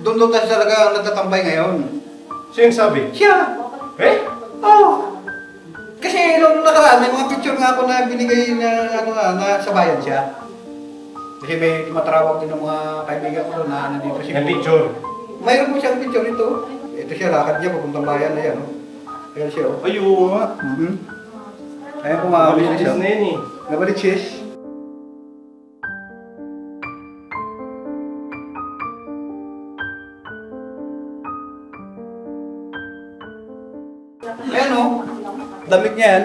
doon tayo talaga nagtatambay ngayon. Sino yung sabi? Siya! Eh? Oh! Kasi nung nakaraan, may mga picture nga ako na binigay na, na sa bayan siya. Kasi may tumatawag din ng mga kaibigan ko doon na nandito siya. Yung picture. Mayroon po siyang picture ito. Ito siya, lakad niya papuntang bayan na yan. Oh. Ayan siya. Oh. Ay, oo nga. Ayan po mga Mabilis siya. na yun eh. Nabalik sis. Ayan o. Damit niya yan.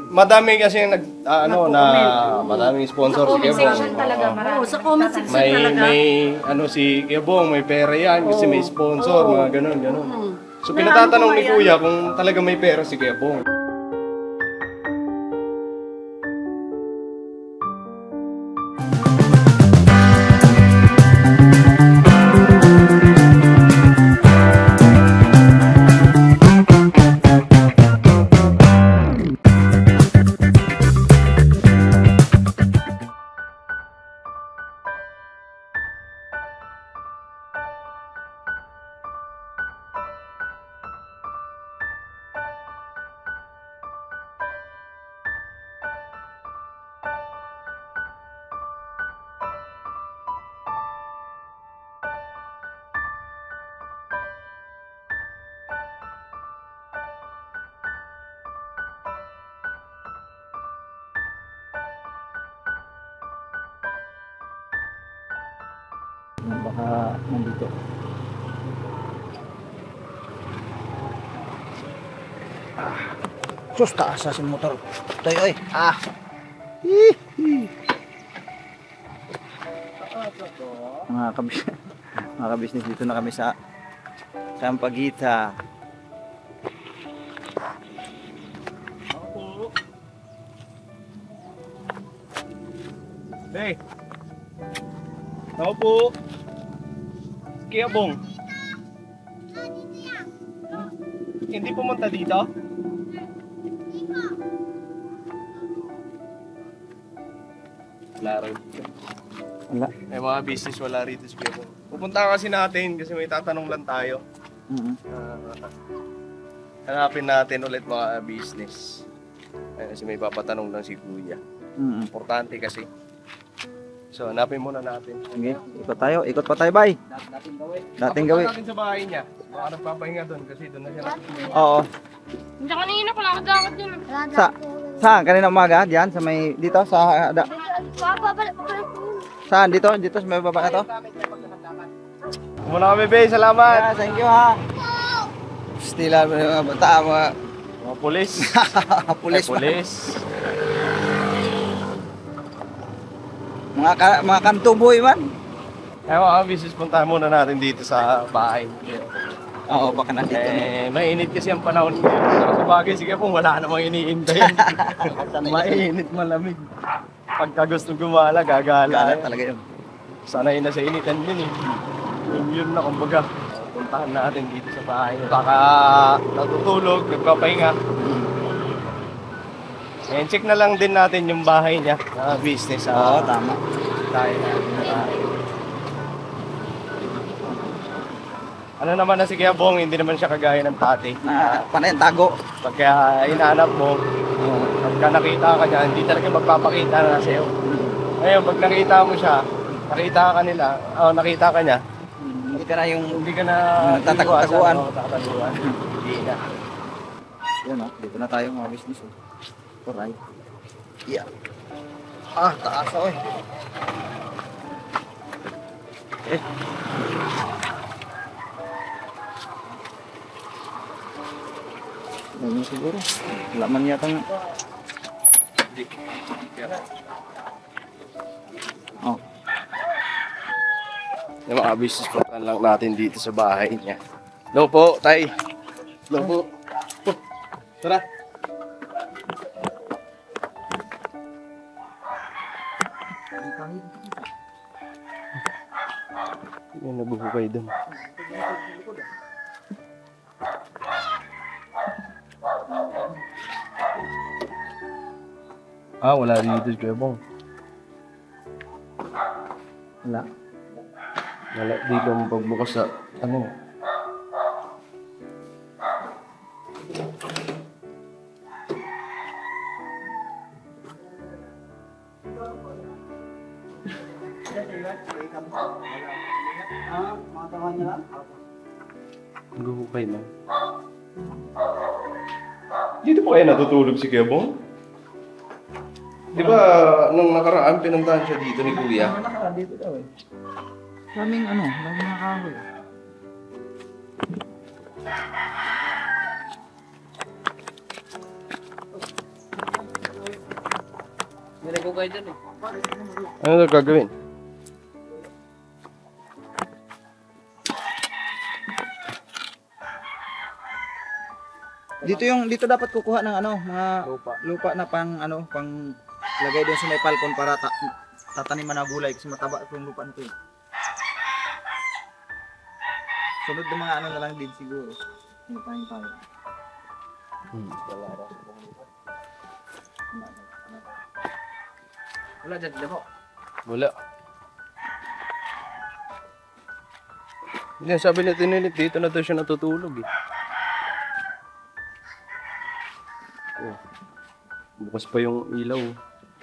Madami kasi yung madaming sponsor si Comment section Kebong. talaga Oo. marami. sa comment section May, talaga. may, si Kebong, may pera yan kasi may sponsor, mga ganun. So pinatatanong ni Kuya kung talaga may pera si Kebong. Baka nandito. Sus, taas sa sin motor. Toy, oy. Mga kabis, mga kabisnes, dito na kami sa Sampaguita. Hey! Ako po! Kebong! Hindi pumunta dito? Wala rin. Wala. May mga business wala rito si Kebong. Pupunta kasi natin kasi may tatanong lang tayo. Hanapin natin ulit mga business. Kasi may papatanong lang si Kuya. Importante kasi. So, hanapin muna natin. Sige, ikot tayo. Ikot pa tayo, bay. Dating gawin. natin sa bahay niya. Baka nagpapahinga doon kasi doon na siya natutulog. Oo. Hindi kanina ko lang dakot yun. Saan? Kanina umaga? Diyan? Sa may, dito? Sa, saan? Dito? Dito sa may baba na to? Muna kami, Bay. Salamat. Yeah, thank you, ha. Stila, mga bata, mga Mga pulis. pulis. Ay, pulis. Mga kantuboy man. Ay, mga business, puntahan muna natin dito sa bahay. Oo, baka nandito. Mainit kasi ang panahon ngayon. Sa bagay, sige po, wala namang iniintay. Mainit, malamig. Pagka gusto gumala, gagala. Gala talaga yun. Sanay na sa initan din eh. Yun na, kumbaga. Puntahan natin dito sa bahay. Baka natutulog, nagpapahinga. And check na lang din natin yung bahay niya. Business. Oo, tama. Tayo natin. Ano naman na si Kebong, hindi naman siya kagaya ng tate. Na, panay ang tago. Pagka inaanap mo, pagka nakita ka niya, hindi talaga magpapakita na sa'yo. Ngayon, pag nakita mo siya, nakita ka niya, Hindi ka na yung hindi ka na Tataguan. tataguan. Hindi na. yun, oh. Dito na tayo mga business. Oh. Alright. Yeah. Taas ako eh. Eh. Ano siguro? Wala man yata ng... Oh. Yung mga business puntahan lang natin dito sa bahay niya. Hello po, tay. Hello po. Tara. Yung nabuhukay dun. Wala dito si Kuya Bong. Wala. Wala dito ang pagbukas sa ano. Mga tawa niya lang. Guhukay na. Dito pa kaya natutulog si Kuya Bong? Di ba nung nakaraan pinuntahan siya dito ni Kuya? Dito daw eh. Daming mga kahoy. Meron ko kayo dyan eh. Ano daw gagawin? Dito dapat kukuha ng mga lupa na pang lagay doon sa may palkon para tataniman na gulay kasi mataba yung lupa nito. Sunod ng mga na lang din siguro. May tayo. Wala dyan, damo. Wala. Hindi, sabi ni Tinilit, dito na daw siya natutulog eh. Oh. Bukas pa yung ilaw.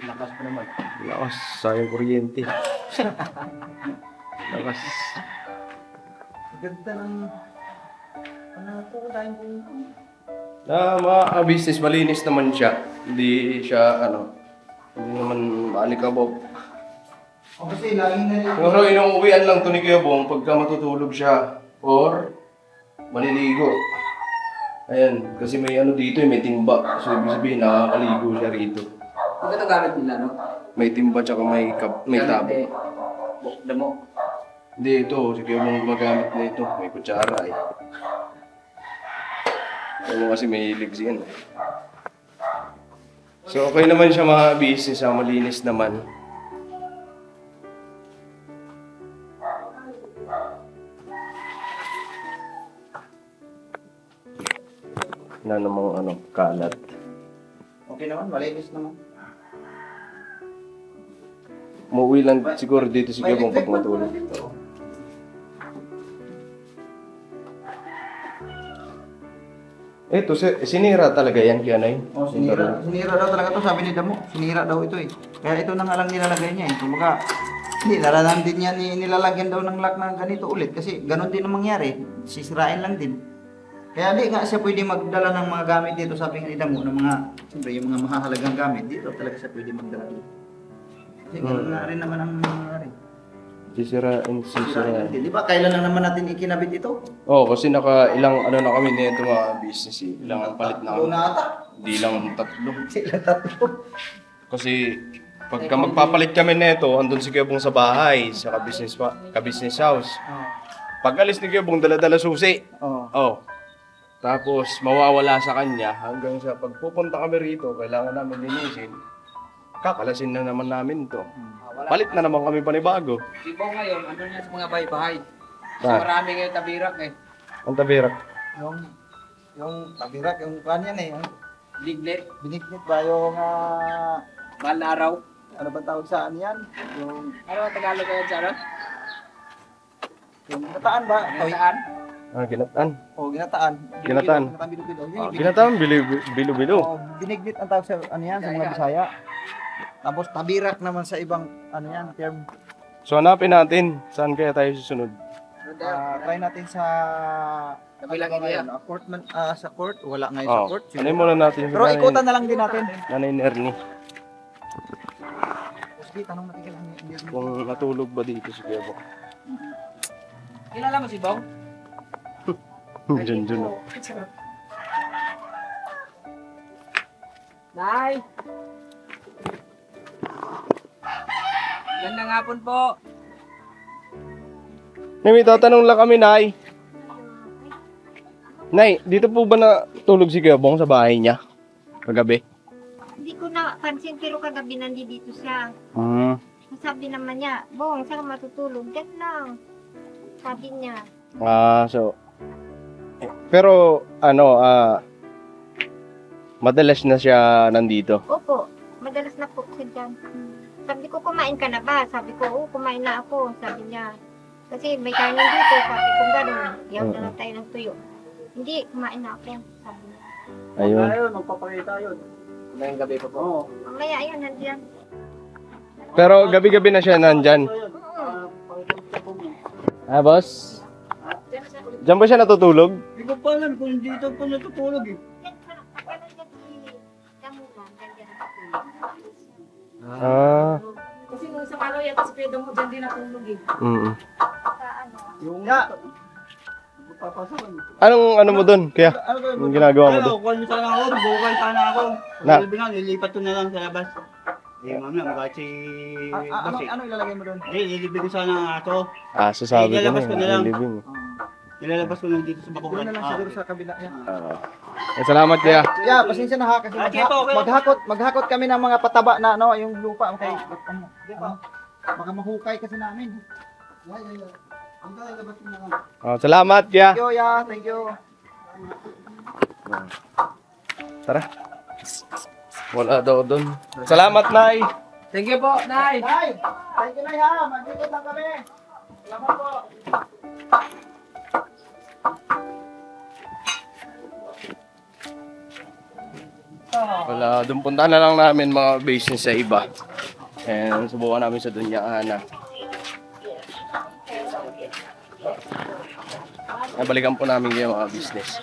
Lakas pa naman. Lakas, sayang kuryente. Lakas. Ganda ng ito, tayong pumunta. Mga business, malinis naman siya. Hindi siya, hindi naman maalikabok. O kasi laging na rin. Pero inuuwian lang to ni Kuya Bong pagka matutulog siya or maliligo. Ayan, kasi may dito may timba. So ibig sabihin nakakaligo siya rito. Kung ito gamit nila, no? May timba tsaka may tabo. Damo. Hindi, ito. Si Kuya Bong gumagamit na ito. May kutsara eh. Ano kasi may hilig siya. So okay naman siya mga business, malinis naman. Wala namang kalat. Okay naman, malinis naman. Umuwi lang siguro dito si Kuya Bong pag matulog. Ito, sinira talaga yan kaya na yun. Oh, sinira. Sinira daw talaga to, sabi ni Damo. Sinira daw ito eh. Kaya ito na nga lang nilalagay niya eh. Kumbaga, hindi, naralan din niya nilalagyan daw ng lock na ganito ulit. Kasi ganun din ang mangyari. Sisirain lang din. Kaya di nga siya pwede magdala ng mga gamit dito, sabi ni Damo, ng mga, siyempre yung mga mahahalagang gamit, dito talaga siya pwede magdala dito. Kasi ganun na rin naman ang nangyari. Sisirain. Di ba, kailan lang naman natin ikinabit ito? Oo, kasi ilang na kami nito mga business eh. Ilang palit na kami. na ata. Hindi lang 3. Sila tatlo. Kasi pagka magpapalit kami nito, andun si Kuya Bong sa bahay, sa ka-business house. Pag alis ni Kuya Bong, dala-dala susi. Oo. Oh. Tapos mawawala sa kanya hanggang sa pagpupunta kami rito, kailangan namin linisin. Kakalasin na naman namin to. Palit na naman kami panibago. Ibaw ngayon, ano niya sa mga bahay-bahay. Kasi Ah. marami ngayon tabirak eh. Ang tabirak. Yung tabirak, yung kanyan eh. Yung Lignet, binignit ba yung, mahal na araw. ano ba tawag saan yan? Yung, Ano ang Tagalog ngayon sa ano? yung ginataan ba? Saan? Ginataan. O, ginataan. Ginataan. Ginataan bilo-bilo. Ginataan, bilo-bilo. O, binignit ang tawag sa, ano yan, sa mga Bisaya. Tapos tabirak naman sa ibang, ano yan, term. So hanapin natin, saan kaya tayo susunod? Try natin sa, Kabilang ano ba area. ngayon? Court man, sa court. Wala ngayon sa Oh, court. ano muna natin Pero ikutan na lang din natin. Nanay ni Ernie. Sige, tanong natin kailangan niya. Kung natulog ba dito si Kuya Bong. Kilala mo si Bong? Diyan. Nay! Gandang hapon po. May tatanong lang kami, Nay. Nay, dito po ba natulog si Kuya Bong sa bahay niya? Kagabi? Hindi ko na pansin pero kagabi nandito siya. Sabi naman niya, Bong, saan ka matutulog? Diyan lang. Sabi niya. Pero madalas na siya nandito. Opo, Madalas na po siya dyan. Sabi ko, kumain ka na ba? Sabi ko, oo, kumain na ako. Sabi niya, kasi may kanin dito. Sabi ko, gano'n. Iyaw na lang tayo ng tuyo. Hindi, kumain na ako. Sabi niya. Ayun. Ayun, magpapakita yun. Ngayong gabi pa po. Oo. Mamaya, ayun, nandiyan. Pero gabi-gabi na siya nandyan. Ah, boss? Diyan ba siya natutulog? Hindi ko pa alam kung dito pa natutulog eh. Ah. Kasi nung sa palo yata si Pedro mo dyan din natulog eh. Yung papasakan. Anong ano mo doon? Kaya, Ano ba anong ginagawa mo doon? Kukuha sana ako, bukay sana ako. Na- Sabi nga, lilipat ko na lang sa labas. Eh, mamaya, magkait si Boss eh. Ano ilalagay mo doon? Lilibig ko sana ang ato. Ah, sasabi ko Ilalabas ko na lang. living. Nilalabas ko lang dito sa Doon bakuran. na lang siguro sa kabila niya. Salamat kaya. Yeah, pasensya na ha kasi Okay po, okay. maghakot kami ng mga pataba na ano, yung lupa okay. Baka mahukay kasi namin. Yeah. Ang labas mo na lang. Oh, salamat kaya. Thank you, yeah, thank you. Tara. Wala daw doon. Salamat, Nay. Thank you po, Nay. Nay, thank you Nay ha. Mag-ikot lang kami. Salamat po. Wala, doon punta na lang namin mga business sa iba. And subukan namin sa Dunya Ana. Balikan po namin yung mga business.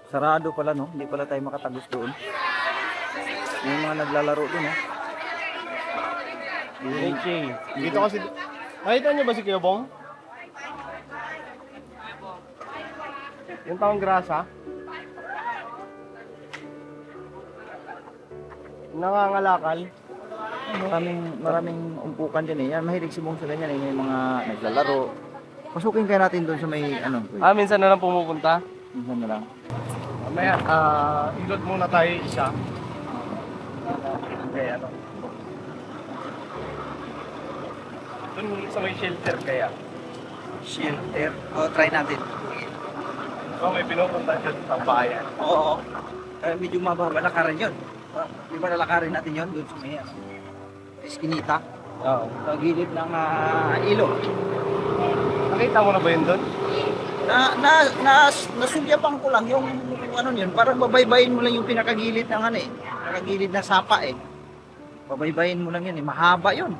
Sarado pala no, hindi pala tayo makatagos doon. May mga naglalaro doon ha. Dito kasi... Nakita niyo ba si Kuya Bong? Yung taong grasa? Nangangalakal? Maraming umpukan din eh. Yan, mahilig si Bong sa ganyan eh. May mga naglalaro. Pasukin kaya natin doon sa may ano. Ah, minsan na lang pumupunta. Minsan na lang. Mamaya, ilot muna tayo isa. Okay, ano? Doon sa may shelter kaya. Shelter. Try natin. So, may pinupunta siya sa bayan. Oo. Medyo mababa lakarin yun. Di ba lalakarin natin yun doon sa may eskinita? Oo. Sa gilid ng ilog. Nakita mo na ba yun doon? Nasulyapan ko lang yung ano yun, parang babaybayin mo lang yung pinakagilid ng ano eh. Pinakagilid na sapa eh. Babaybayin mo lang yun eh, mahaba yun.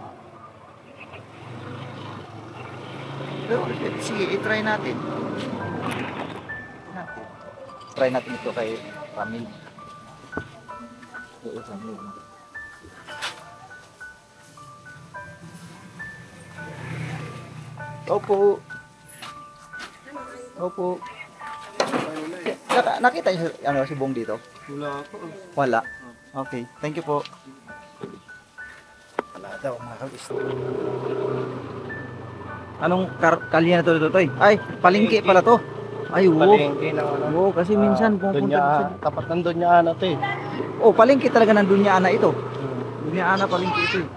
Pero sige, i-try natin. Try natin ito kay Ramil. Opo. Opo. Nakita niyo si Bong dito? Wala ako. Wala. Okay, thank you po. Wala daw mga kabis. Anong kalye na to, Toy? Ay, palengke pala to. Ay, oo. Palengke na ano. Oo, kasi minsan pupunta sa... Tapat ng Dunya Ana to eh. Oh, palengke talaga ng Dunya Ana ito. Dunya Ana palengke ito eh.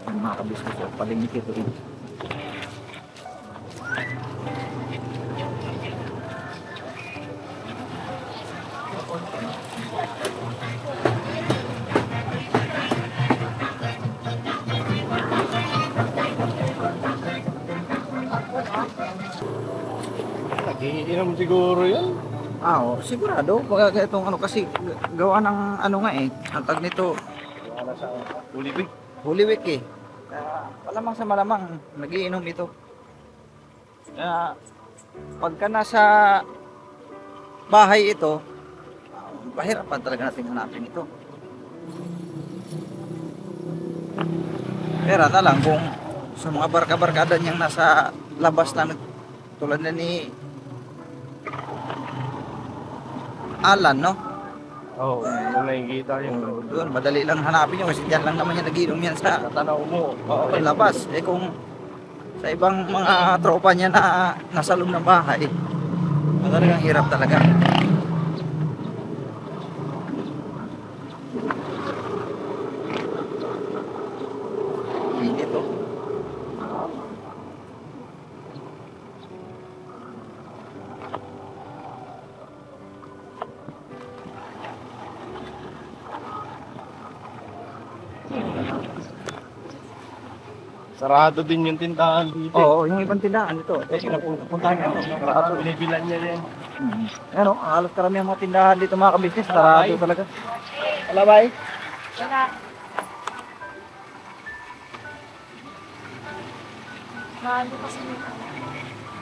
Mga kabisnes, palengke ito rin. Nagiinom siguro yan. Oo, sigurado. Pagka itong ano kasi gawa ng ano nga eh. Ang tag nito, Wala sa Ulibig. Holy Week eh. Malamang sa malamang, nagiinom ito. Pagka nasa bahay ito, pahirapan talaga natin hanapin ito. Pero na lang kung sa mga barka-barkada niyang nasa labas na tulad na ni Alan, no? Oo, kung nakikita yun. Doon, madali lang hanapin yun kasi dyan lang naman yan nagiinom yan sa Tanaw mo. labas. Eh kung sa ibang mga tropa niya na nasa loob ng bahay, talagang hirap talaga. Init oh. Sarado din yung tindahan dito. Oo, yung ibang tindahan ito. Eh, puntahan nyo. Sarado, binibilan niya yan. Ano, halos karamihan mga tindahan dito mga kabisnes, sarado talaga. Wala ba eh? Wala. Ano kasi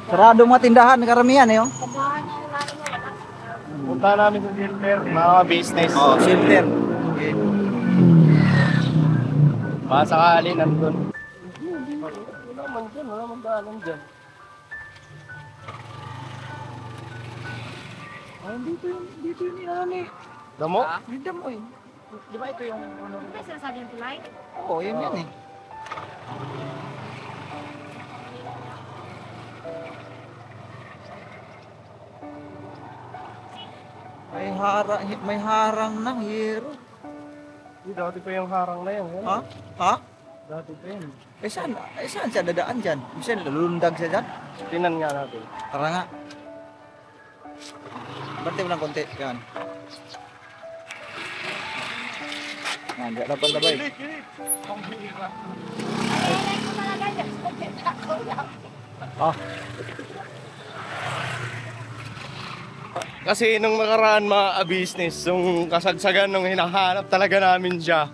Sarado mga tindahan, karamihan eh. Oh. kabahan na wala wala. Punta namin sa Silver, mga business. Oh, shelter. Baka sakali nandun. Wala naman dyan, wala naman daanan dyan. Ay, dito yung inani. Damo? Hindi mo eh. Di ba ito yung ano? Ano ba sinasabi yung tulay? Oo, yun yan eh. May harang ng hero. Dati pa yung harang na yan. Ha? Ha? Dati pa yun. Saan siya dadaan dyan? Minsan lulundag siya dyan? Tinan nga natin. Tara nga. Bante mo lang konti. Yan. Yan, diyan lang pantabay. Ay, ko talaga dyan. Ah, Kasi nung nakaraan mga business, yung kasagsagan nung hinahanap talaga namin siya.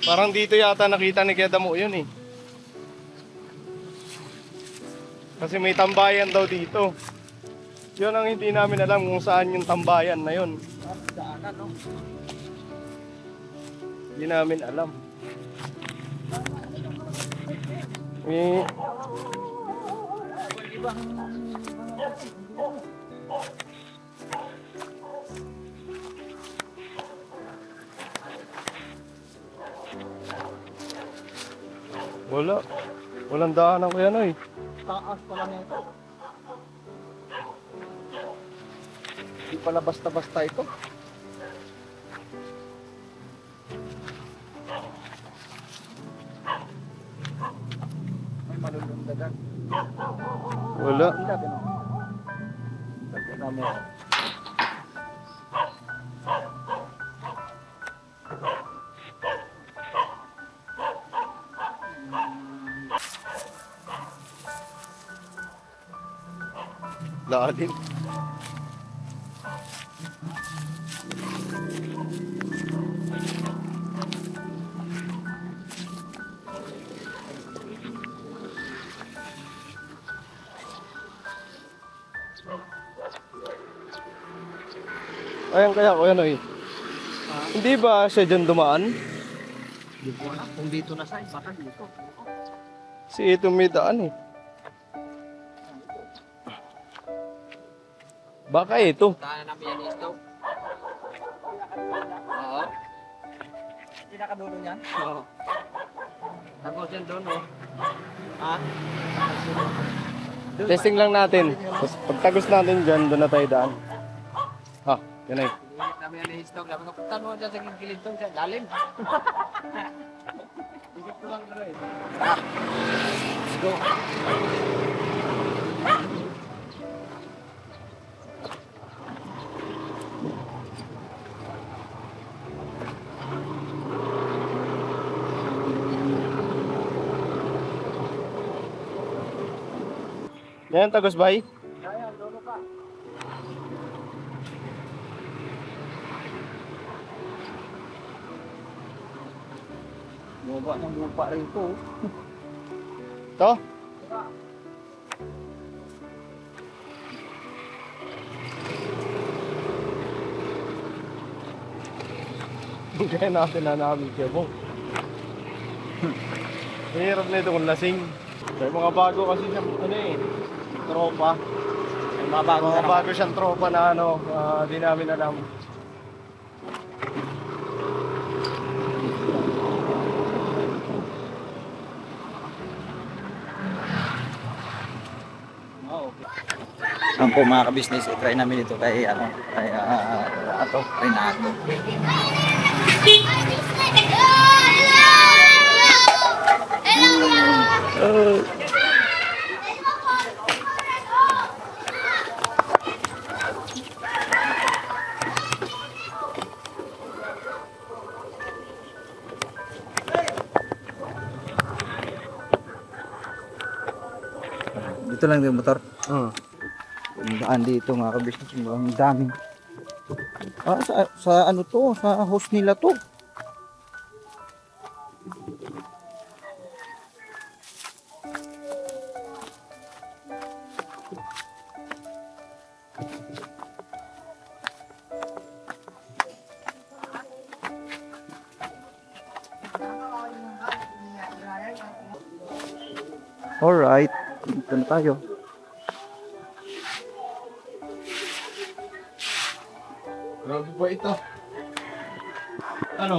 Parang dito yata nakita ni Kuya Damo yun eh. Kasi may tambayan daw dito. Yun ang hindi namin alam kung saan yung tambayan na yun. daanan no? Hindi namin alam. Eh, wala. Walang daanan ko yan eh. Taas pala nito. Hindi pala basta-basta ito. May malulundagan. Wala. Hindi natin ako. Lagyan namin. Lalim. Ayan kaya ko yan eh. Hindi ba siya dyan dumaan? Hindi ko alam kung dito na siya. Baka dito. Si ito may daan eh. Baka ito. Tahan namin yan isto. Oo. Pinakadulo niyan? Oo. Tapos yan doon oh. Ha? Testing lang natin. Tapos pagtagos natin dyan, doon na tayo daan. Ha, yan ay. Pilit namin yan isto. Sabi ko, punta mo dyan sa gilid doon. Sa lalim. Ikot ko lang rin. Let's go. Yan, tagos bay. Bumaba ng lupa rito. Ito? Kaya natin na namin siya po. Mahirap na ito kung lasing. May mga bago kasi siya, ano eh, tropa. May mga bagong Mga bago siyang tropa na ano, di namin alam. Ang po mga ka-business, try namin ito kay Renato. Ito lang yung motor. Hmm. Ang daan dito mga kabisnes, ang dami. Sa ano to, sa host nila to. Alright, dito na tayo. Grabe ba ito? Ano?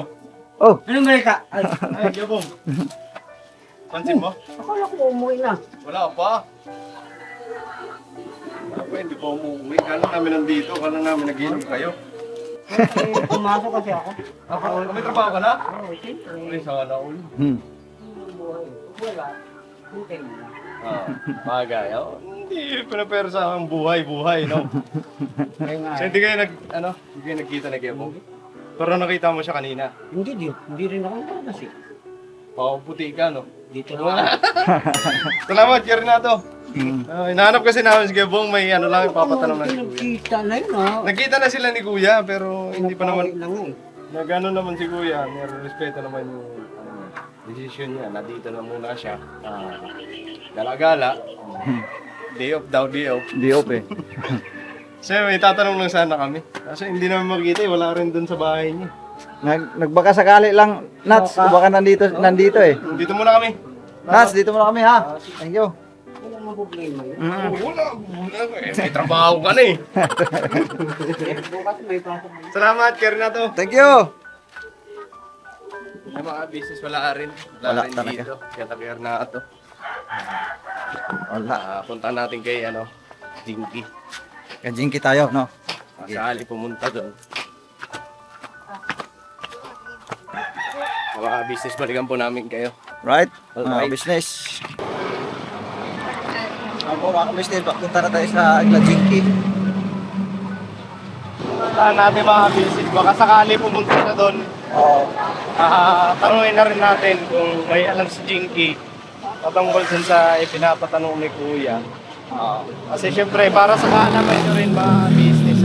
Oh, Anong balita? Ay, Ay, Yabong. Pansin mo? akala ko umuwi na. Wala pa. Wala pa, hindi pa umuwi. Kala namin nandito, kala namin nag-inom kayo. Pumasok kasi ako. May trabaho ka na? Oo, siyempre. Ay, sana all. Wala. Okay na. Bagay. Oh, hindi pinapersa ang buhay, no? Kaya nga. So, hindi kayo hindi kayo nagkita na Yabong? Pero nakita mo siya kanina. Hindi rin ako nalabas eh. Puti ka, no? Dito na. Salamat, Renato. Hinahanap kasi namin si Gabong, may lang ipapatanong na ni Kuya. Kita na yun ah. Nagkita na sila ni Kuya, pero hindi pa naman, lang eh. nagano naman si Kuya, respeto naman yung decision niya, na dito na muna siya. Gala-gala. Day off daw, day off. di open. So, may tatanong lang sana kami. Kasi hindi namin makita, wala rin dun sa bahay niya. Nagbaka sakali lang, Nats, baka nandito eh. Dito muna kami. Nats, dito muna kami ha. Thank you. Wala mga problema yun. Wala. May trabaho ka na eh. Bukas may pasok. Salamat, Renato. Thank you. May mga business wala rin. Wala rin talaga. dito. Kaya tabi Renato. Wala. Punta natin kay Jinky. Kajinki tayo, no? Sakali pumunta doon. Mga business, balikan po namin kayo. Right? Alright. Business. Ako, mga business, punta na tayo sa Kajinki. Punta natin mga business, baka sakali pumunta na doon. Oo. Tanungin na rin natin kung may alam si Jinky patungkol dun sa ipinapatanong ni Kuya. Kasi syempre, para sa kaalaman nyo rin mga business,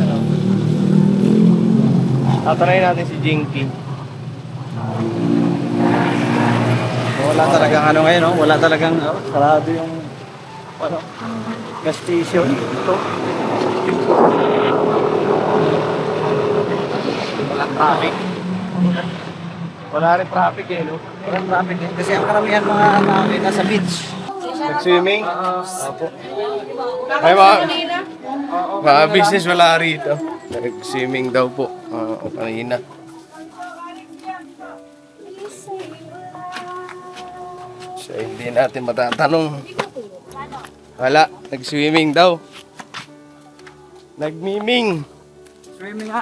tatanungin natin si Jinky. Wala talagang ano ngayon, no? Wala talagang sarado yung gas station. Ito. Walang traffic. Wala rin traffic eh, no? Walang traffic eh. Kasi ang karamihan mga nasa beach. Nag-swimming? Apo. Ay, mga business wala rito. Nag-swimming daw po. Kanina. So, hindi natin matatanong. Wala. Nag-swimming daw. Nag-miming. Swimming nga.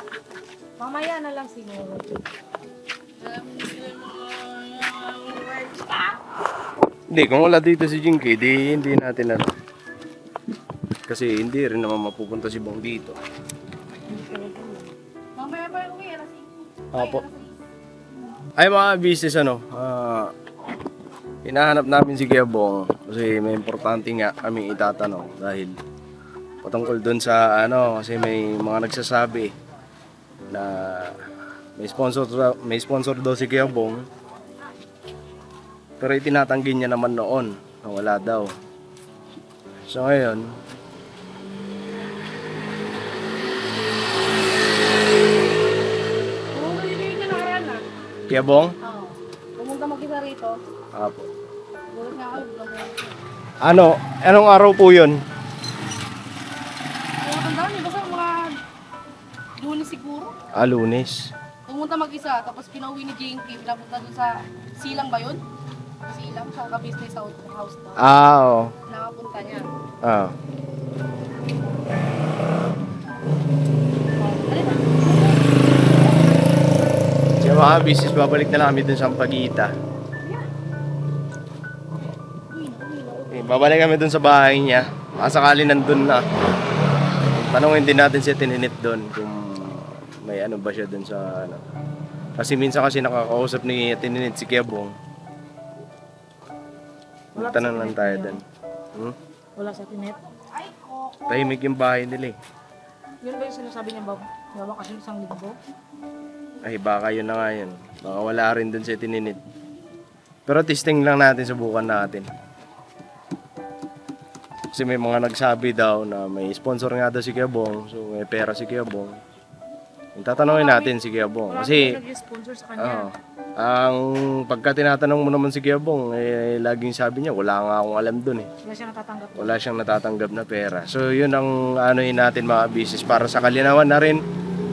Mamaya na lang siguro. Hindi, kung wala dito si Jinky, hindi natin alam. Kasi hindi rin naman mapupunta si Bong dito. Mamaya pa yung uwi, alas Apo. Ay mga business hinahanap namin si Kuya Bong kasi may importante nga kami itatanong dahil patungkol doon sa kasi may mga nagsasabi na may sponsor daw si Kuya Bong pero itinatanggi niya naman noon na wala daw. So ngayon, Pumunta dito yung nakaraan na. Kuya Bong? Oo. Pumunta mag-isa rito. Apo. Gulat nga ako. Anong araw po yun? Kaya tandaan niyo, basta mga Lunes siguro. Lunes. Pumunta mag-isa, tapos pinauwi ni Jinky. Pinapunta doon sa Silang ba yun? Silang, sa ka-business house daw. Oo. Nakapunta niya. Ah. Alin na? Sa mga business, babalik na lang kami dun sa Ampagita. Babalik kami dun sa bahay niya. Sakali nandun na. Tanungin din natin si Tininit dun kung may ba siya dun sa Kasi minsan kasi nakakausap ni Tininit si Kuya Bong. Magtanong lang tayo dun. Wala sa tinet. Tahimik yung bahay nila eh. Yun ba yung sinasabi niya ba? Yawa kasi isang linggo? Ay, baka yun na nga yun. Baka wala rin dun sa tininit. Pero testing lang natin, subukan natin. Kasi may mga nagsabi daw na may sponsor nga daw si Kuya Bong. So may pera si Kuya Bong. Tatanungin natin si Kuya Bong. Kasi nag-sponsor sa kanya. ang pagka tinatanong mo naman si Kuya Bong, eh, laging sabi niya, wala nga akong alam dun eh. Wala siya natatanggap. Wala siyang natatanggap na pera. So yun ang anuhin natin mga business para sa kalinawan na rin.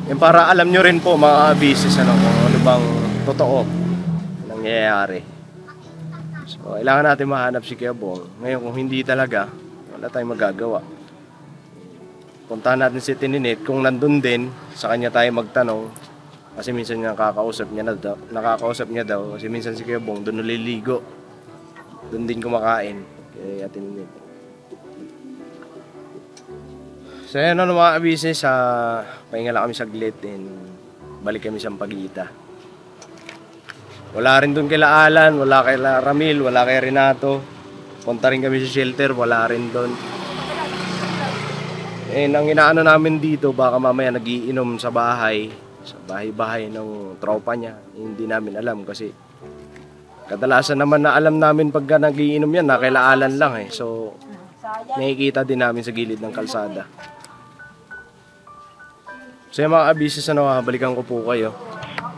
Yung para alam nyo rin po mga business kung ano bang totoo nangyayari. So kailangan natin mahanap si Kuya Bong. Ngayon kung hindi talaga, wala tayong magagawa. Puntahan natin si Tininit kung nandun din, sa kanya tayo magtanong. Kasi minsan nakakausap niya daw. Kasi minsan si Kuya Bong doon naliligo. Doon din kumakain. Kaya Tininit. So yun ano mga business, pahinga lang kami saglit and balik kami sa Pagita. Wala rin doon kila Alan, wala kay Ramil, wala kay Renato. Punta rin kami sa shelter, wala rin doon. Eh, ang inaano namin dito, baka mamaya nagiinom sa bahay ng tropa niya. Hindi namin alam kasi kadalasan naman na alam namin pagka nagiinom yan, nakilaalan lang eh. So, nakikita din namin sa gilid ng kalsada. So yung mga abisis, balikan ko po kayo.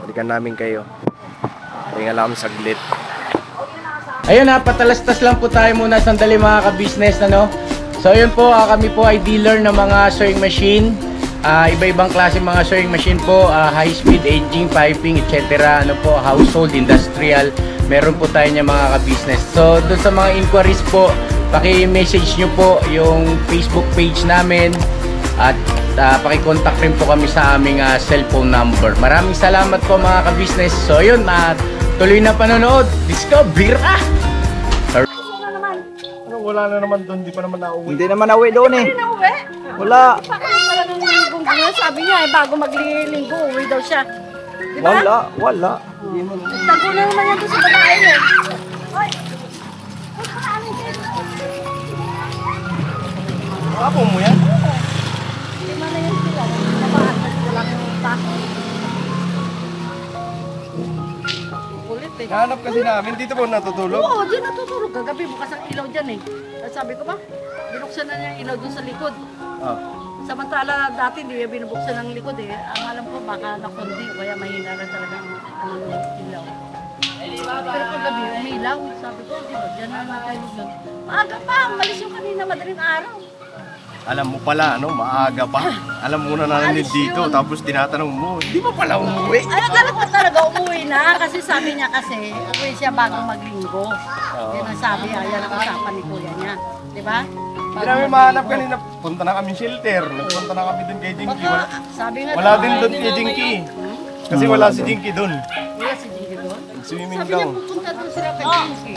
Balikan namin kayo. Pahinga lang kami saglit. Ayun ha, patalastas lang po tayo muna sandali mga ka-business, ano? So yun po, kami po ay dealer ng mga sewing machine. Iba-ibang klase mga sewing machine po, high speed, aging, piping, etc. Ano po, household, industrial. Meron po tayo niya mga ka-business. So doon sa mga inquiries po, paki-message nyo po yung Facebook page namin. At paki-contact rin po kami sa aming cellphone number. Maraming salamat po mga ka-business. So yun, tuloy na panonood. Discover! Wala na naman doon, di pa naman nauwi. Hindi naman nauwi doon eh. Nauwi? Wala. Talagang linggong gano'n. Sabi niya bago maglilinggo, uwi daw siya. Di ba? Wala. Tago na naman yan doon sa babae niya. Ako mo yan? Lima na yan sila. Nabahan na sila ng tako. Kulit eh. Nahanap kasi namin, dito po natutulog. Oo, dyan natutulog. Kagabi bukas ang ilaw dyan eh. At sabi ko ba, binuksan na niya yung ilaw doon sa likod. Ah. Samantala dati hindi niya binubuksan ng likod eh. Ang alam ko baka nakundi o kaya mahina na talaga ang ilaw. Pero kagabi umilaw. Sabi ko, di ba, dyan na tayo doon. Maaga pa, malis yung kanina madaling araw. Alam mo pala, maaga pa. Alam mo na namin dito, tapos tinatanong mo, di ba pala umuwi? Ay, akala ko talaga umuwi na kasi sabi niya kasi umuwi siya bago maglinggo. Yan ang sabi, yan ang usapan ni kuya niya. Di ba? Hindi namin mahanap kanina. Punta na kami shelter. Nagpunta na kami dun kay Jinky. Sabi nga, Wala din dun kay Jinky. Kasi wala si Jinky dun. wala si Jinky doon. Swimming Sabi niya daw. pupunta doon sila kay Jinky.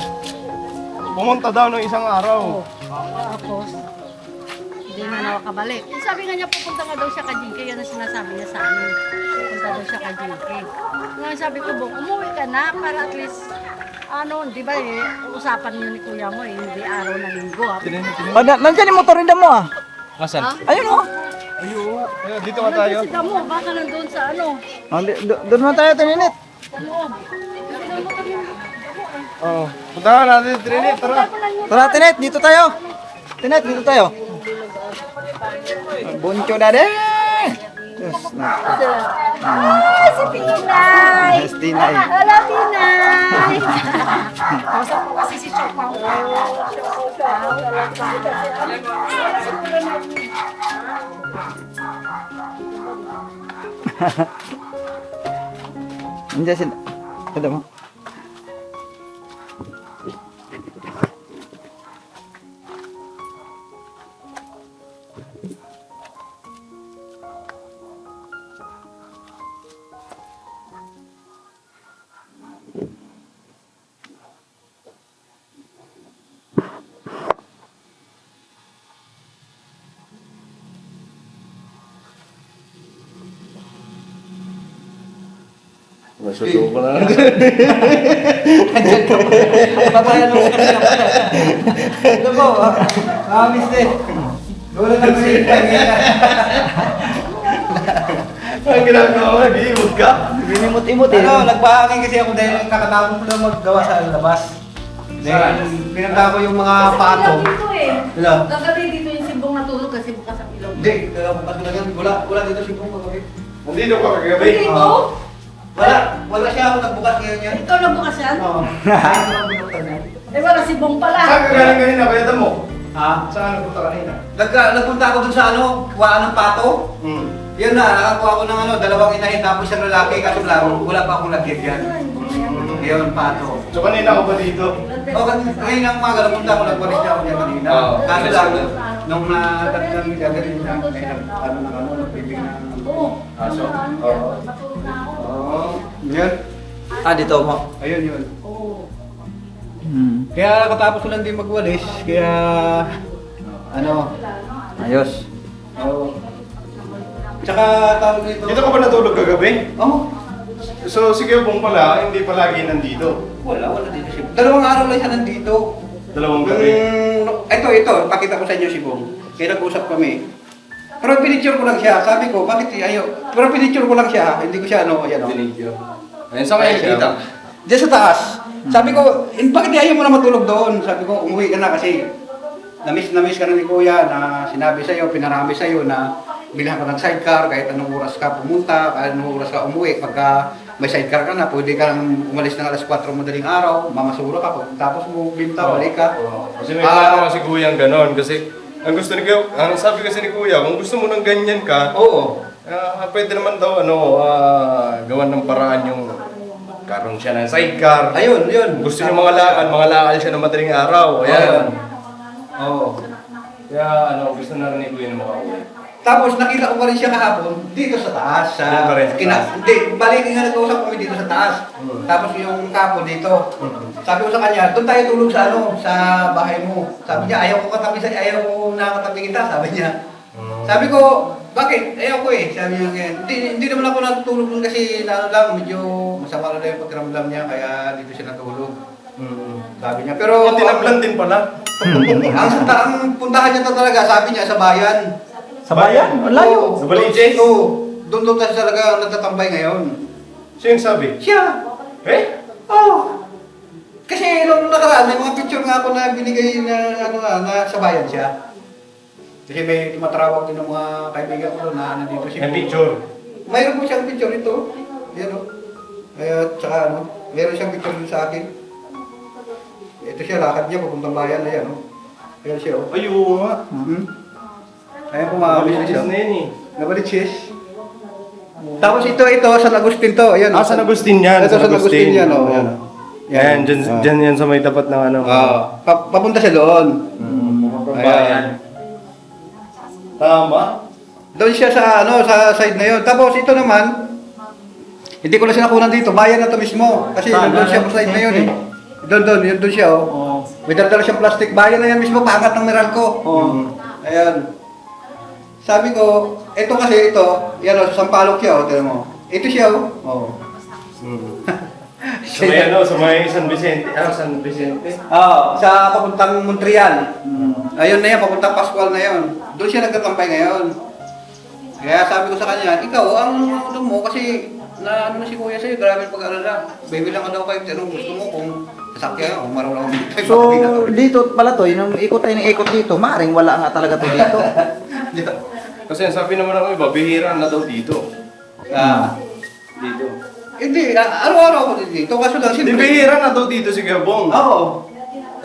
Pumunta daw ng isang araw. Tapos, hindi na nakakabalik. Sabi nga niya, pupunta nga daw siya kay Jinky. Yan ang sinasabi niya sa amin. Pupunta daw siya kay Jinky. Ngayon sabi ko, Bong, umuwi ka na para at least, di ba usapan niyo ni kuya mo hindi araw na linggo. Nandyan yung motorinda mo ah. Asan? Ayun oh. Ayun. Dito ka tayo. Kasi damo, baka nandun sa Doon mo tayo, Tininit. Oo. Punta natin si Trinit, tara. Tara, Tinet, dito tayo. Tinet, dito tayo. Buncho na din. Yes, si Pinay! Yes, Tinay. Hello, Pinay! Kausap ko kasi si Chok Mau. Nandiyan sila. Ito mo. Masusuko na lang. Papayan mo. Ito po. business. Wala na kasi Ang ginagawa mo, nag-iimod ka? Binimot-imot eh. Ano, nagpahangin kasi ako dahil kakatapos ko lang maggawa sa labas. Dahil pinagda ko yung mga patong. Dito eh. Wala. Kagabi dito yung sibong natulog kasi bukas ang ilog. Hindi, bukas na yan. Wala dito si Bong kagabi. Nandito ka kagabi. Dito? Wala siya ako nagbukas ngayon yan. Ikaw na bukas yan? Oo. Ayun lang binuktan niya. Eh wala sibong pala. Saan ka galing kanina? Kaya mo? Ha? Saan nagpunta kanina? Nagpunta ako dun sa kuhaan ng pato. Yun na, nakakuha ko ng dalawang inahin tapos isang lalaki kaso lang, wala pa akong lagyan yan. Yun, pato. So kanina ka ba dito? O, kanina umaga, napunta ako, nagwalis niya ako niya kanina. Oo. Kaso lang, nung nagdagang gagaling na, nagbibig ng aso. Oo. Oo. Yun. Dito mo. Ayun, yun. Kaya katapos ko lang din magwalis, kaya Ayos. Oo. Tsaka tawag nito. Dito ka ba natulog kagabi? Oo. So si Kebong pala, hindi palagi nandito. Wala dito siya. Dalawang araw lang siya nandito. Dalawang gabi. Ito, pakita ko sa inyo si Bong. Kaya nag-usap kami. Pero pinicture ko lang siya. Sabi ko, bakit ayaw? Pero pinicture ko lang siya. Hindi ko siya ayan o. Ayun, saan kayo nakita? Diyan sa taas. Sabi ko, bakit ayaw mo na matulog doon? Sabi ko, umuwi ka na kasi na-miss ka na ni Kuya na sinabi sa'yo, pinarami sa'yo na bilhan ka ng sidecar kahit anong oras ka pumunta, kahit anong oras ka umuwi. Pagka may sidecar ka na, pwede ka nang umalis ng alas 4 madaling araw, mamasura ka, tapos mo binta, balik ka. Kasi may plano kasi Kuya ang ganon. Kasi ang gusto ni Kuya, ang sabi kasi ni Kuya, kung gusto mo ng ganyan ka, Oo. pwede naman daw gawan ng paraan yung karoon siya ng sidecar. Ayun, yun. Gusto niya mga lakal siya ng madaling araw. Ayan. Oo. Kaya gusto na rin ni Kuya na makauwi. Tapos nakita ko pa rin siya kahapon dito sa taas. Doon pa rin sa taas? Hindi, balik nga nag-usap kami dito sa taas. Tapos yung kapo dito. Sabi ko sa kanya, doon tayo tulog sa sa bahay mo. Sabi niya, ayaw ko nakatabi kita, sabi niya. Sabi ko, bakit? Ayaw ko eh. Sabi niya ngayon, hindi naman ako natulog doon kasi medyo masama na yung pagkiramdam niya, kaya dito siya natulog. Sabi niya, pero Tinablan din pala. ang puntahan niya talaga, sabi niya, sa bayan. Sa bayan? Layo. Sa Baliches? Oo. Doon tayo talaga nagtatambay ngayon. Sino yung sabi? Siya. Eh? Oo. Kasi nung nakaraan, may mga picture nga ako na binigay na na sa bayan siya. Kasi may tumatawag din ng mga kaibigan ko doon na nandito siya. Yung picture. Mayroon po siyang picture ito. Yan o. Tsaka meron siyang picture dun sa akin. Ito siya, lakad niya papuntang bayan na yan o. Ayan siya o. Ay, oo nga. Ayan po mga Baliches siya. na yun eh. Nabaliches. Tapos ito, San Agustin to. Ayan, San Agustin yan. Ito San Agustin yan o. Ayan. Yan, dyan yan sa may tapat ng Papunta siya doon. Bayan. Tama. Doon siya sa sa side na 'yon. Tapos ito naman hindi ko na siya nakunan dito. Bayan na to mismo. Kasi doon siya sa side na 'yon eh. Doon siya oh. May dala siyang plastic. Bayan na yan mismo, paangat ng Meralco. Ayan. Sabi ko, ito kasi yan o, Sampaloc siya o, tignan mo. Ito siya o. Sa may San Vicente. San Vicente. Sa papuntang Montreal. Ayun na yan, papuntang Pascual na yun. Doon siya nagtatampay ngayon. Kaya sabi ko sa kanya, ikaw, ang mo kasi na si Kuya sa'yo, grabe pag-alala. Baby lang ka daw kayo, anong gusto mo kung sasakyan, kung marunong dito. So, dito pala to, yung ikot tayo ng ikot dito, maring wala nga talaga to dito. Kasi sabi naman ng iba, bihira na daw dito. Dito. Hindi, araw-araw ako dito. Kaso lang, Di bihira na daw dito si Gabong. Oo.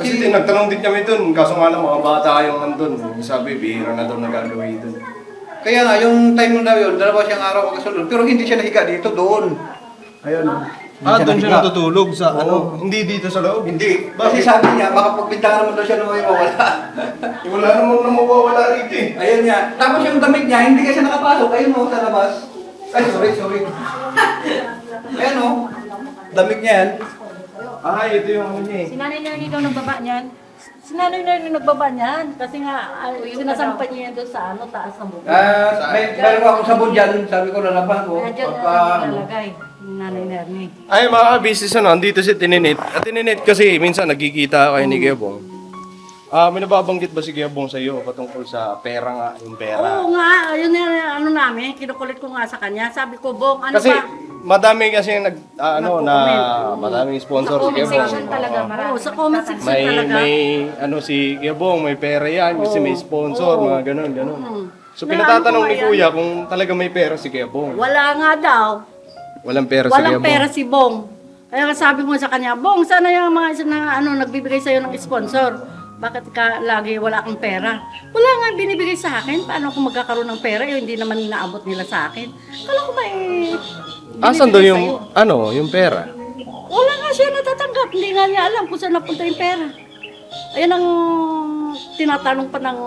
Kasi nagtanong din kami dun, kaso nga lang mga bata yung nandun. Sabi, bihira na daw nagagawin dun. Kaya nga, yung time mo daw yun, dalawa siyang araw magkasunod. Pero hindi siya nahiga dito, doon. Ayun. Doon siya natutulog sa Hindi dito sa loob? Hindi. Kasi sabi niya, baka pagbintangan naman daw siya nung mawala. Wala namang mawawala rito eh. Ayun nga. Tapos yung damit niya, hindi kasi nakapasok. Ayun mo, sa labas. Ay, sorry. Ayan o. Damit niya yan. Ito yung ano niya eh. Si Nanay Nernie daw nagbaba niyan. Si Nanay Nernie nagbaba niyan. Kasi nga, sinasampan niya yan doon sa taas ng bukid. Meron akong sabon dyan. Sabi ko, lalaban ko. Nandiyan Pagka, nalagay. Yung Nanay Nernie. Ay mga business andito si Tininit. At Tininit kasi minsan nagkikita kayo ni Gebong. May nababanggit ba si Kuya Bong sa iyo patungkol sa pera nga, yung pera? Oo nga, yun yung ano namin, kinukulit ko nga sa kanya. Sabi ko, Bong, ano Kasi ba? madami kasi madaming sponsor si Kuya section Bong. talaga, Oo. marami. Oo, sa comment section May talaga. si Kuya Bong, may pera yan kasi may sponsor, Oo. mga ganun. So Na pinatatanong ano ni ko Kuya kung talaga may pera si Kuya Bong. Wala nga daw. Walang pera si Kuya Walang Bong. pera si Bong. Kaya nga sabi ko sa kanya, Bong, sana yung mga isa na nagbibigay sa'yo ng sponsor. Bakit ka lagi wala kang pera? Wala nga binibigay sa akin. Paano ako magkakaroon ng pera? Hindi naman inaabot nila sa akin. Kala ko ba Asan daw binibigay yung, sa'yo? yung pera? Wala nga siya natatanggap. Hindi nga niya alam kung saan napunta yung pera. Ayan ang tinatanong pa ng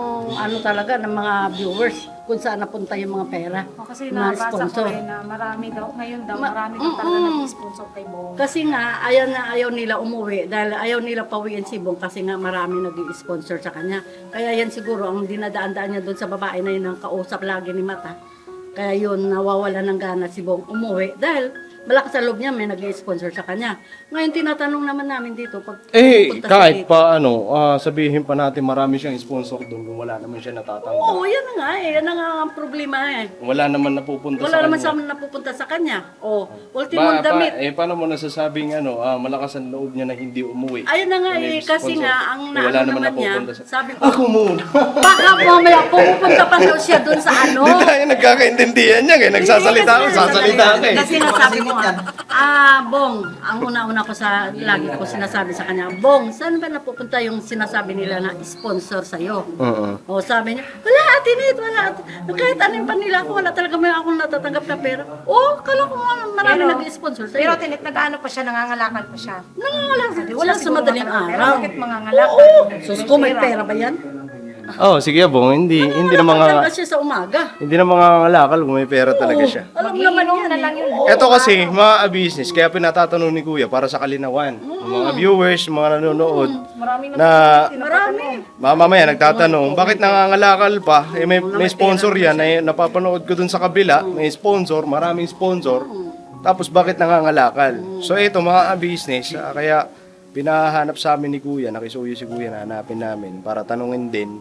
talaga ng mga viewers kung saan napunta yung mga pera. Kasi na nabasa ko sponsor. na marami daw, ngayon daw, Ma- marami daw talaga Mm-mm. nag-sponsor kay Bong. Kasi nga, ayaw nila umuwi dahil ayaw nila pawiin si Bong kasi nga marami nag-i-sponsor sa kanya. Kaya yan siguro ang dinadaan-daan niya doon sa babae na yun ang kausap lagi ni Mata. Kaya yun, nawawala ng gana si Bong umuwi dahil malakas sa loob niya may nag-i-sponsor sa kanya. Ngayon, tinatanong naman namin dito pag pupunta siya Kahit dito. pa sabihin pa natin marami siyang sponsor doon kung wala naman siya natatanggap. Oo, yan na nga eh. Yan na nga ang problema eh. Wala naman napupunta Wala sa naman kanya. sa napupunta sa kanya. O, ultimong damit. Paano mo nasasabing malakas ang loob niya na hindi umuwi? Ayun na nga May eh, kasi sponsor. nga, ang Wala naano naman naman niya, napupunta sa... sabi ko, Ako muna! baka mamaya pupunta pa daw siya doon sa ano. Hindi tayo nagkakaintindihan niya. Kaya nagsasalita ako, sasalita ka eh. Kasi nga sabi ko nga, Bong, ang una-una ko lagi ko sinasabi sa kanya, Bong, saan ba napupunta yung sinasabi nila na sponsor sa'yo? O sabi niya, wala atinit, wala atinit. Kahit ano yung panila ko, wala talaga may akong natatanggap na pera. O, kala ko nga marami nag-sponsor sa'yo. Pero tinit, nag-ano pa siya, nangangalakal pa siya. Wala sa madaling Pero araw. bakit mangangalakal? Oo, sus ko, may pera ba yan? Sige Bong, hindi na Talaga siya sa umaga. hindi na mangangalakal kung may pera talaga siya. Alam naman Mag-iinom yan na eh. lang yun. Ito kasi, mga business, kaya pinatatanong ni Kuya para sa kalinawan. Ng mga viewers, mga nanonood, Marami na Marami. mamaya nagtatanong, bakit nangangalakal pa? May sponsor yan, napapanood ko dun sa kabila, may sponsor, maraming sponsor, tapos bakit nangangalakal? So ito mga business, kaya pinahanap sa amin ni Kuya, nakisuyo si Kuya na hanapin namin para tanungin din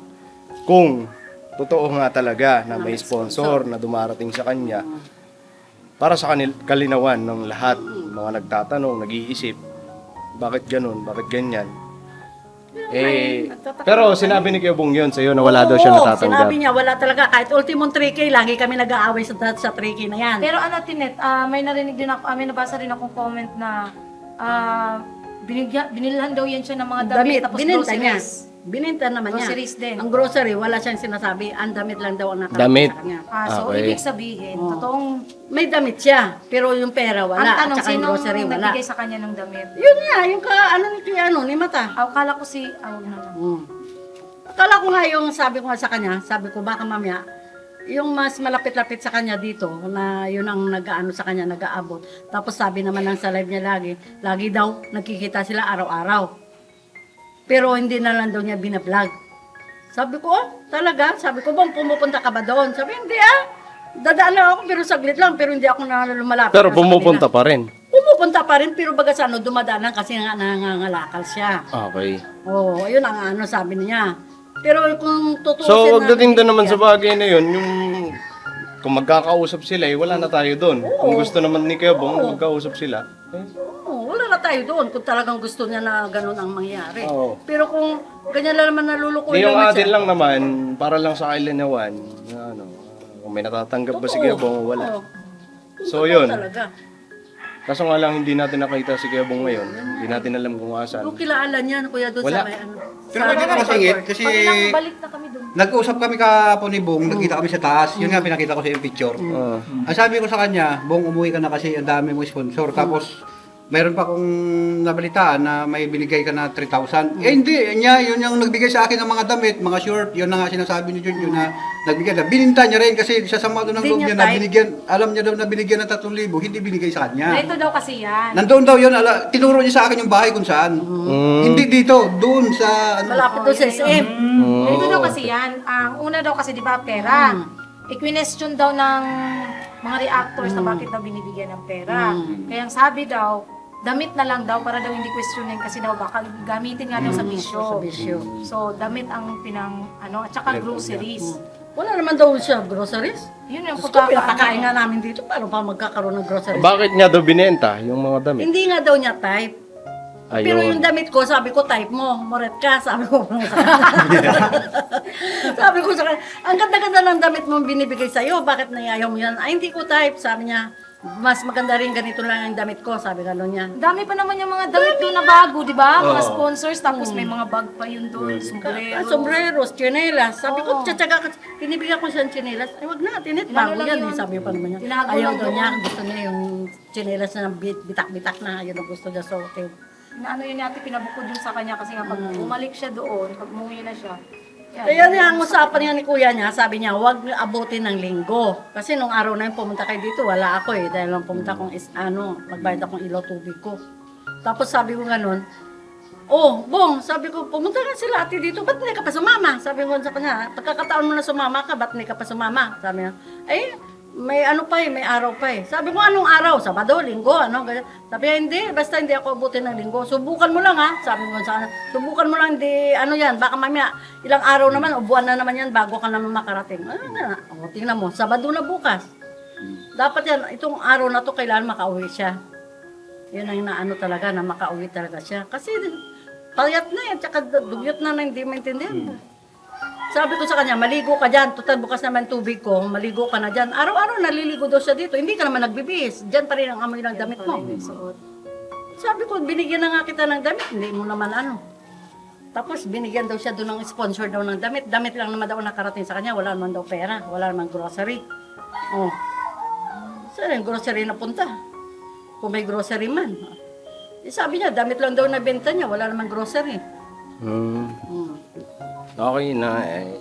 kung totoo nga talaga na may sponsor na dumarating sa kanya para sa kalinawan ng lahat, mga nagtatanong, nag-iisip, bakit ganun, bakit ganyan. Pero sinabi ni Kuya Bong yun sa'yo na wala daw siya Oo, natatanggap. sinabi niya, wala talaga. Kahit ultimong 3K, lagi kami nag-aaway sa 3K na yan. Pero ano, Tinet, may narinig din ako, may nabasa rin akong comment na binilhan daw yan siya ng mga damit, tapos binenta niya. groceries. Binenta naman niya. Groceries din. Ang grocery, wala siyang sinasabi. Ang damit lang daw ang Damit. nakakita sa kanya. So, Okay. ibig sabihin, totoong, May damit siya, pero yung pera wala. ang At tanong, saka yung sino grocery wala. nagbigay sa kanya ng damit? Yun nga, yung ni Mata. Akala ko si, na. Akala ko nga yung sabi ko nga sa kanya, sabi ko baka mamaya, yung mas malapit-lapit sa kanya dito, na yun ang nag-aano sa kanya, nag-aabot. Tapos sabi naman lang sa live niya lagi daw, nagkikita sila araw-araw. Pero hindi na lang daw niya binablog. Sabi ko, talaga? Sabi ko, Bong, pumupunta ka ba doon? Sabi, hindi dadaan lang ako, pero saglit lang, pero hindi ako na lumalapit. Pero na sa pumupunta kanila. pa rin. Pumupunta pa rin, pero baga sa dumadaan lang kasi nga nangangalakal siya. Okay. Oo, ayun ang sabi niya. Pero kung tutusin So, pagdating doon naman sa bagay na yun, yung kung magkakausap sila, wala na tayo doon. Kung gusto naman ni Kuya Bong, magkausap sila. wala na tayo doon kung talagang gusto niya na ganun ang mangyari. Oo. Pero kung ganyan lang naman nalulukoy Yung naman atin siya. lang naman, para lang sa kailinawan, na kung may natatanggap ba si Kuya Bong o wala. Oo. So, Totoo yun. Talaga. Kaso nga lang, hindi natin nakita si Kuya Bong ngayon. Hindi natin alam kung asan. Kung kilala niya, kuya, doon Wala. sa may ano. Pero pwede ka masingit kasi Balik na kami doon. nag-usap kami kahapon ni Bong, nagkita kami sa taas. Yun nga, pinakita ko sa yung picture. Ang sabi ko sa kanya, Bong, umuwi ka na kasi ang dami mong sponsor. Tapos, mayroon pa akong nabalitaan na may binigay ka na 3,000. Eh hindi, yun yung nagbigay sa akin ng mga damit, mga short. Yun na nga sinasabi ni Junjun na nagbigay na. Bininta niya rin kasi sa sama doon ng Hindi loob niya niya na type. binigyan, alam niya daw na binigyan ng 3,000, hindi binigay sa kanya. Ito daw kasi yan. Nandoon daw yun, tinuro niya sa akin yung bahay kung saan. Hindi dito, doon sa ano. Malapit doon sa SM. Ito daw kasi yan. Ang una daw kasi, di ba, pera. I-question daw ng mga reactors na bakit daw binibigyan ng pera. Kaya ang sabi daw, damit na lang daw para daw hindi questionin kasi daw baka gamitin nga daw sa Sa bisyo. bisyo. So, damit ang at saka groceries. Wala naman daw siya groceries. Yun yung Gusto ko, pinapakain nga namin dito. Paano pa magkakaroon ng groceries? Bakit niya daw binenta yung mga damit? Hindi nga daw niya type. Pero yung damit ko, sabi ko, type mo. Moret ka. Sabi ko sa kanya. Sabi ko sa kanya, ang ganda-ganda ng damit mo binibigay sa'yo. Bakit nayayaw mo yan? Ay, hindi ko type. Sabi niya, mas maganda rin ganito lang ang damit ko. Sabi gano'n niya. Dami pa naman yung mga damit doon na bago, di ba? Mga sponsors, tapos may mga bag pa yun doon, sombrero. Sombreros, chinelas. Sabi ko, tsatsaga, pinibigyan ko siya ng chinelas. Ay, wag na, tinit, bago lang yan. yun. Sabi pa naman niya. Tinago Ayaw lang daw doon. niya, gusto niya yung chinelas na bitak-bitak na. Yun ang gusto niya suotin. Ano yun natin, pinabukod yun sa kanya kasi nga pag bumalik siya doon, pag umuwi na siya. yan. Kaya niya, ang usapan niya ni kuya niya, sabi niya, huwag abutin ng linggo. Kasi nung araw na yun, pumunta kayo dito, wala ako eh. Dahil lang pumunta akong, magbayad akong ilaw tubig ko. Tapos sabi ko ganun, oh, Bong, sabi ko, pumunta nga sila ate dito, ba't hindi ka pa sumama? Sabi ko sa kanya, pagkakataon mo na sumama ka, ba't hindi ka pa sumama? Sabi niya, eh, may ano pa eh, may araw pa eh. Sabi ko, anong araw? Sabado, linggo, ano? Ganyan. Sabi niya, hindi, basta hindi ako abutin ng linggo. Subukan mo lang ha. Sabi ko sa kanya, subukan mo lang, di, ano yan, baka mamaya, ilang araw naman, o buwan na naman yan, bago ka naman makarating. Ano na, o, tingnan mo, Sabado na bukas. Dapat yan, itong araw na to, kailangan makauwi siya. Yan ang naano talaga, na makauwi talaga siya. Kasi, payat na yan, tsaka dugyot na hindi maintindihan. Sabi ko sa kanya, maligo ka dyan. Total, bukas naman tubig ko. Maligo ka na dyan. Araw-araw naliligo daw siya dito. Hindi ka naman nagbibihis. Dyan pa rin ang amoy ng damit mo. Sabi ko, binigyan na nga kita ng damit. Hindi mo naman ano. Tapos binigyan daw siya doon ng sponsor daw ng damit. Damit lang naman daw nakarating sa kanya. Wala naman daw pera. Wala naman grocery. Oh. Saan yung grocery na punta? Kung may grocery man. Eh, sabi niya, damit lang daw nabenta niya. Wala naman grocery. Okay na eh.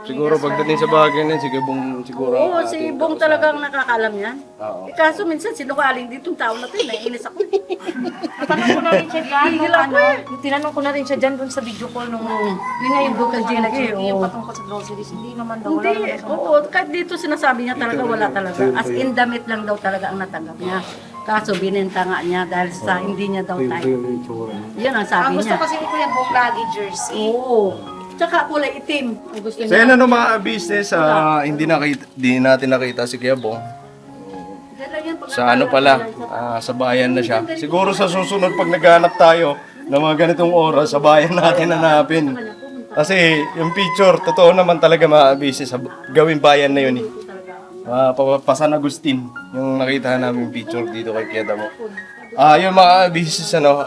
Siguro pagdating sa bagay na, sige Bong, siguro. Oo, si Bong talagang nakakaalam yan. Oo. Eh, kaso minsan sinungaling ditong tao na ito, naiinis ako. Natanong ko na rin siya dyan, Tigil nung ako tinanong ko na rin siya dyan doon sa video call nung, yun na yung Bukal Gina Gina, yung oo. patungkol sa groceries, hindi naman daw, wala Hindi, naman daw. oo, kahit dito sinasabi niya talaga wala talaga. As in damit lang daw talaga ang natanggap niya. Kaso binenta nga niya dahil sa hindi niya daw type. Yan ang Ang sabi gusto niya. kasi ni Kuya Bong lagi jersey. Oo. Tsaka kulay itim. Ang gusto So niya. yan ano mga business, hindi natin nakita si Kuya Bong. Dala yan pag- Sa ano pala, sa bayan na siya. Siguro sa susunod pag naghanap tayo ng mga ganitong oras, sa bayan natin hanapin. Kasi yung picture, totoo naman talaga mga business, sa gawing bayan na yun eh. Pa San Agustin, yung nakita namin picture dito kay Kuya Damo. Yung mga business ano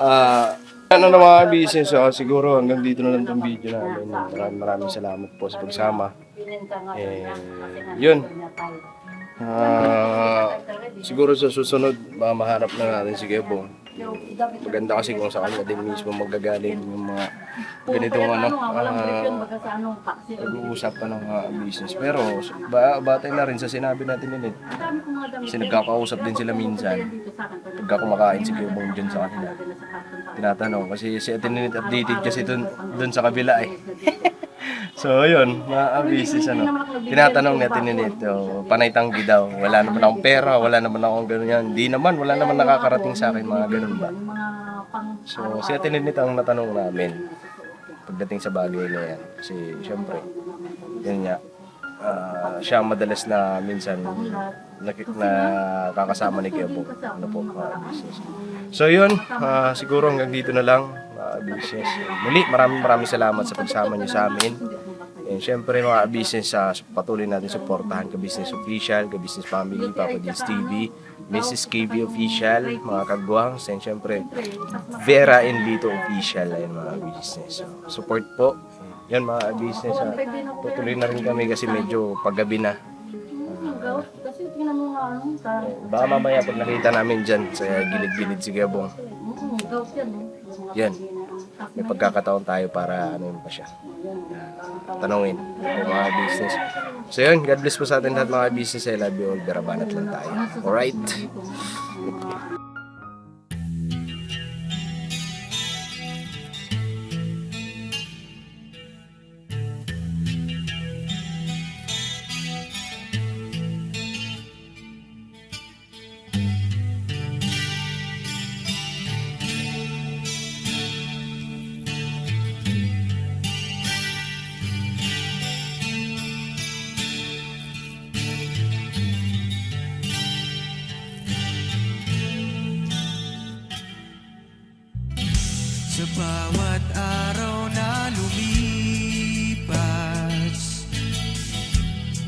na mga business, siguro hanggang dito na lang itong video namin. Maraming salamat po sa pagsama. Binenta nga Eh, niya. Kasi nga, yun. gusto niya type. Siguro sa susunod, mahanap na natin si Kuya Bong. Yung damit Maganda kasi kung sa kanya din mismo magagaling yung mga ganitong Kaya ano, walang break yun, baga sa anong paksi. nag-uusap pa ng business. Pero batay na rin sa sinabi natin nila. Dami kong mga damit. Kasi nagkakausap din sila minsan. Dito sa akin, Pagka kumakain si Kuya Bong dyan sa kanila. Tinatanong kasi si Atinit updated kasi dun sa kabila eh. So yun, mga business tinatanong ni Atinit, panay tanggi daw. Wala naman akong pera, wala naman akong ganyan. Hindi naman, wala naman nakakarating sa akin mga ganun ba. Yung mga pang... So, si Ate Ninit ang natanong namin pagdating sa bagay na yan. Kasi, syempre, yun nga, siya ang madalas na minsan nakakasama ni Kuya Bong. Ano po, business. So, yun, siguro hanggang dito na lang, business. Muli, maraming salamat sa pagsama niyo sa amin. And syempre mga business, patuloy natin suportahan ka-business official, ka-business family, Papa D's TV, Mrs. KB official, mga kagwangs, and syempre Vera and Lito official, ayun mga business. So, support po. Yan mga business, tutuloy na rin kami kasi medyo paggabi na. Kasi tingnan mo nga ano, sa... Baka mamaya pag nakita namin dyan sa gilid-gilid si Gabong, Ghost yan, yan, may pagkakataon tayo para ano yun pa siya. Tanungin kung mga business. So yun, God bless po sa atin lahat mga business. I love you all. Berabanat lang tayo. Alright? bawat araw na lumipas,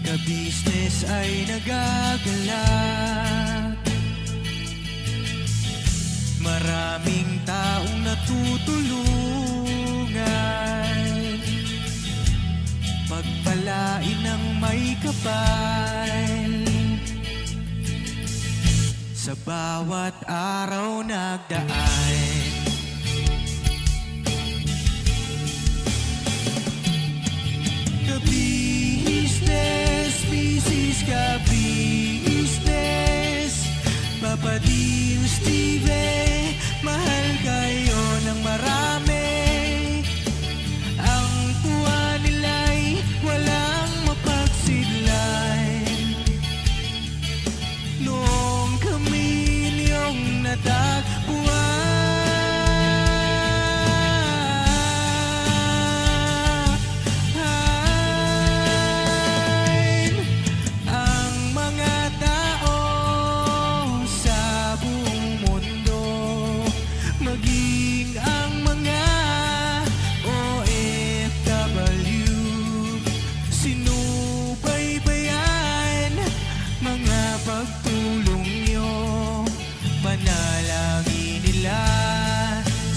ka-business ay nagagalak. Maraming taong natutulungan, pagpalain ng may kapal. Sa bawat araw nagdaan, ka-business, business ka-business, Papa Dio, Steve, mahal kayo ng marami. Ang tuwa nila'y walang mapagsidlan. Noong kami niyong natagpuan, ang mga tao sa buong mundo, maging ang mga OFW, sinubaybayan mga pagtulong nyo, panalangin nila,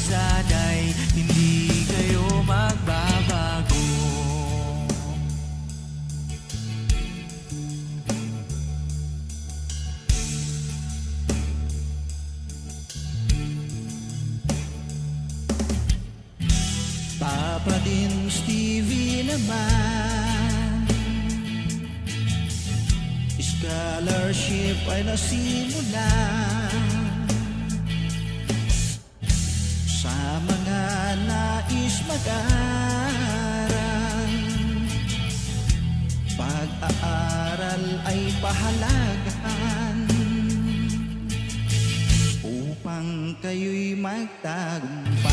sana'y hindi kayo magbabago. Papa din Stevie naman, scholarship ay nasimulan sa mga nais mag-aral. Pag-aaral ay pahalagahan upang kayo'y magtagumpay.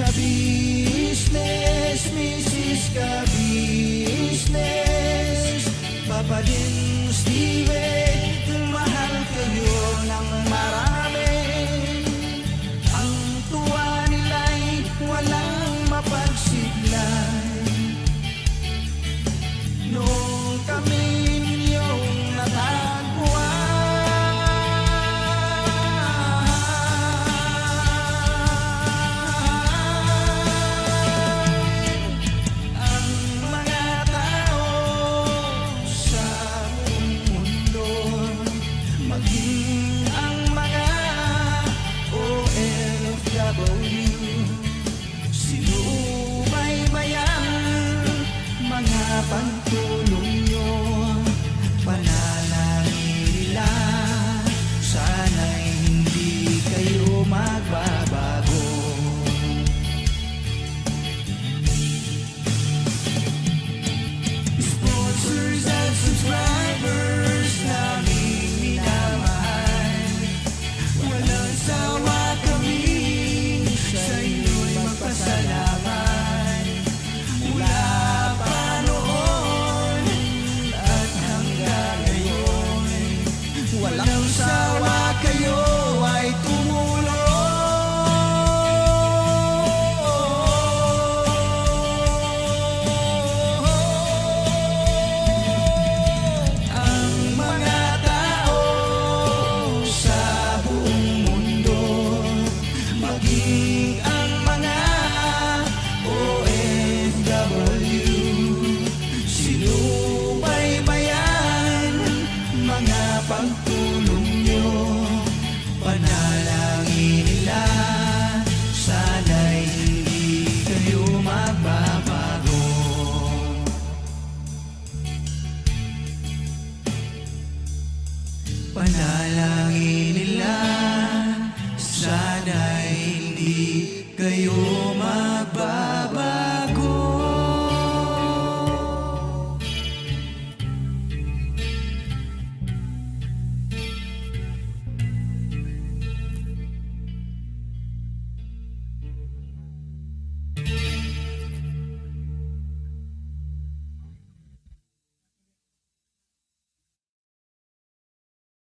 Ka-business, Mrs. Ka-business, Papa din Steve,